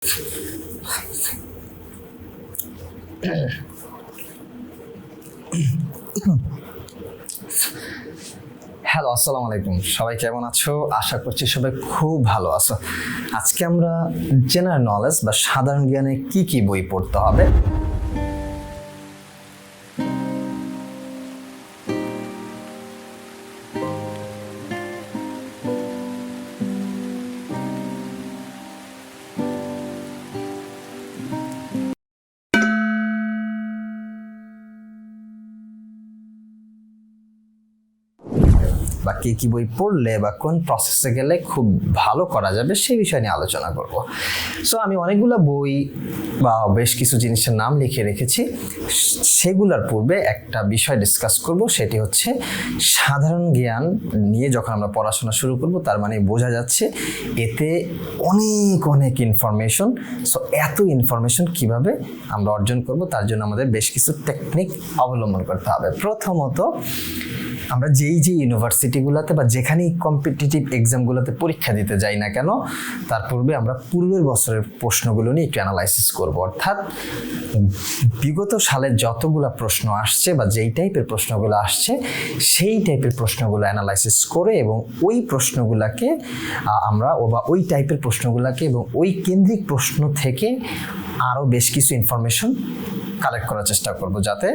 Hello, আসসালামু আলাইকুম। সবাই কেমন আছো? আশা করছি সবাই খুব ভালো আছো। আজকে আমরা জেনারেল নলেজ বা সাধারণ জ্ঞানে কি কি বই পড়তে হবে বা কি কি বই পড়লে বা কোন প্রসেসে গেলে খুব ভালো করা যাবে সেই বিষয় নিয়ে আলোচনা করব। সো আমি অনেকগুলো বই বা বেশ কিছু জিনিসের নাম লিখে রেখেছি। সেগুলোর পূর্বে একটা বিষয় ডিসকাস করব, সেটি হচ্ছে সাধারণ জ্ঞান নিয়ে যখন আমরা পড়াশোনা শুরু করব তার মানে বোঝা যাচ্ছে এতে অনেক অনেক ইনফরমেশন। সো এত ইনফরমেশন কিভাবে আমরা অর্জন করব তার জন্য আমাদের বেশ কিছু টেকনিক অবলম্বন করতে হবে। প্রথমত, আমরা যেই ইউনিভার্সিটিগুলোতে বা যেখানেই কম্পিটিটিভ এক্সামগুলোতে পরীক্ষা দিতে যাই না কেন, তার পূর্বে আমরা পূর্বের বছরের প্রশ্নগুলো নিয়ে একটু অ্যানালাইসিস করব। অর্থাৎ বিগত সালে যতগুলো প্রশ্ন আসছে বা যেই টাইপের প্রশ্নগুলো আসছে সেই টাইপের প্রশ্নগুলো অ্যানালাইসিস করে এবং ওই প্রশ্নগুলোকে আমরা ওই টাইপের প্রশ্নগুলোকে এবং ওই কেন্দ্রিক প্রশ্ন থেকে আরও বেশ কিছু ইনফরমেশন কালেক্ট করার চেষ্টা করব, যাতে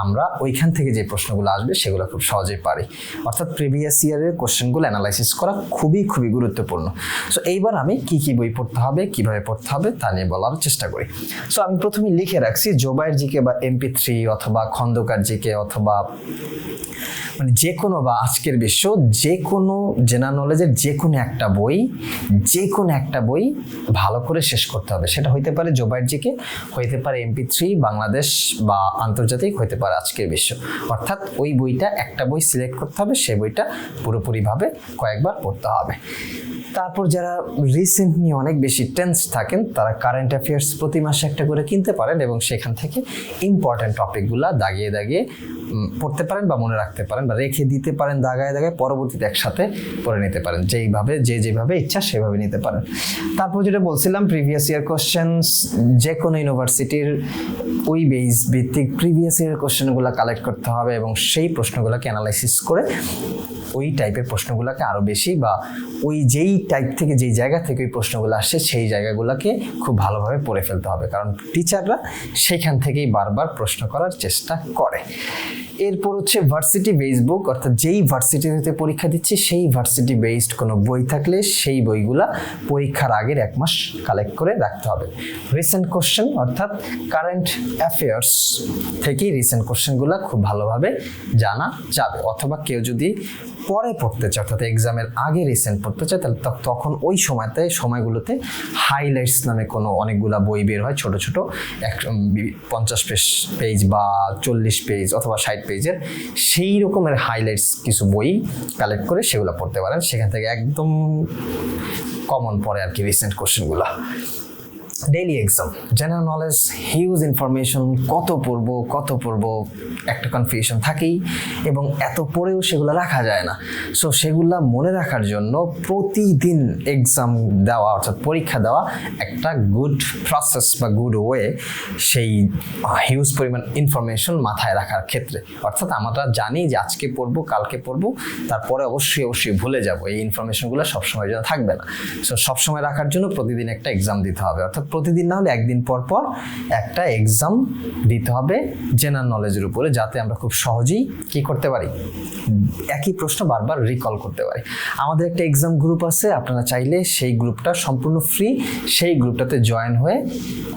আমরা ওইখান থেকে যে প্রশ্নগুলো আসবে সেগুলো খুব সহজেই পারি। অর্থাৎ প্রিভিয়াস ইয়ারের কোশ্চেনগুলো অ্যানালাইসিস করা খুবই গুরুত্বপূর্ণ। সো এইবার আমি কি কি বই পড়তে হবে, কিভাবে পড়তে হবে তা নিয়ে বলার চেষ্টা করি। সো আমি প্রথমে লিখে রাখছি জোবায়ের জিকে বা MP3 অথবা খন্দকার জিকে অথবা মানে যে কোনো বা আজকের বিশ্ব যে কোনো জেনারেল নলেজের যে কোনো একটা বই ভালো করে শেষ করতে হবে। সেটা হইতে পারে জোবায়ের জিকে, হইতে পারে MP3 বাংলাদেশ বা আন্তর্জাতিক, হইতে পারে আজকের বিশ্ব। অর্থাৎ ওই বইটা একটা বই সিলেক্ট করতে হবে, সেই বইটা পুরোপুরিভাবে কয়েকবার পড়তে হবে। তারপর যারা রিসেন্ট নিয়ে অনেক বেশি টেন্স থাকেন তারা কারেন্ট অ্যাফেয়ার্স প্রতি মাসে একটা করে কিনতে পারেন এবং সেখান থেকে ইম্পর্টেন্ট টপিকগুলো দাগিয়ে পড়তে পারেন বা মনে রাখতে পারেন বা রেখে দিতে পারেন দাগায় পরবর্তীতে একসাথে পড়ে নিতে পারেন। যেভাবে ইচ্ছা সেভাবে নিতে পারেন। তারপর যেটা বলছিলাম, প্রিভিয়াস ইয়ার কোশ্চেন্স, যে কোনো ইউনিভার্সিটির ওই বেস ভিত্তিক প্রিভিয়াস ইয়ার কোশ্চেনগুলো কালেক্ট করতে হবে এবং সেই প্রশ্নগুলোকে অ্যানালাইসিস করে ওই টাইপের প্রশ্নগুলোকে আরও বেশি বা ওই যেই টাইপ থেকে যেই জায়গা থেকে ওই প্রশ্নগুলো আসছে সেই জায়গাগুলোকে খুব ভালোভাবে পড়ে ফেলতে হবে, কারণ টিচাররা সেখান থেকেই বারবার প্রশ্ন করার চেষ্টা করে। এরপর হচ্ছে ভার্সিটি বেসড বুক, অর্থাৎ যেই ভার্সিটিতে পরীক্ষা দিচ্ছি সেই ভার্সিটি বেসড কোনো বই থাকলে সেই বইগুলা পরীক্ষার আগের 1 মাস কালেক্ট করে রাখতে হবে। রিসেন্ট কোশ্চেন অর্থাৎ কারেন্ট অ্যাফেয়ার্স থেকেই রিসেন্ট কোশ্চেনগুলো খুব ভালোভাবে জানা যাবে। অথবা কেউ যদি পরে পড়তে চায় অর্থাৎ এক্সামের আগে রিসেন্ট পড়তে চায় তাহলে তখন ওই সময়গুলোতে হাইলাইটস নামে অনেকগুলা বই বের হয়, ছোট 50 পেজ বা 40 পেজ অথবা 60 পেজের, সেই রকমের হাইলাইটস কিছু বই কালেক্ট করে সেগুলো পড়তে পারেন। সেখান থেকে একদম কমন পড়ে আর কি রিসেন্ট কোশ্চেনগুলো। Daily exam, general knowledge, huge information, কত পড়বো একটা কনফিউশন থাকেই এবং এত পড়েও সেগুলো রাখা যায় না। সো সেগুলা মনে রাখার জন্য প্রতিদিন এক্সাম দেওয়া অর্থাৎ পরীক্ষা দেওয়া একটা গুড প্রসেস বা গুড ওয়ে সেই হিউজ পরিমাণ ইনফরমেশন মাথায় রাখার ক্ষেত্রে। অর্থাৎ আমরা জানি যে আজকে পড়বো, কালকে পড়বো, তারপরে অবশ্যই ভুলে যাব, এই ইনফরমেশনগুলো সবসময় যেন থাকবে না। সো সবসময় রাখার জন্য প্রতিদিন একটা এক্সাম দিতে হবে, অর্থাৎ প্রতিদিন না হলে একদিন পর একটা এক্সাম দিতে হবে জেনারেল নলেজের উপরে, যাতে আমরা খুব সহজেই কি করতে পারি, একই প্রশ্ন বারবার রিকল করতে পারি। আমাদের একটা এক্সাম গ্রুপ আছে, আপনারা চাইলে সেই গ্রুপটা সম্পূর্ণ ফ্রি, সেই গ্রুপটাতে জয়েন হয়ে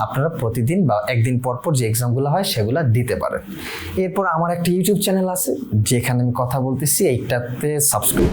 আপনারা প্রতিদিন বা একদিন পর যে এক্সামগুলো হয় সেগুলো দিতে পারেন। এরপর আমার একটা ইউটিউব চ্যানেল আছে যেখানে আমি কথা বলতেছি, এইটাতে সাবস্ক্রাইব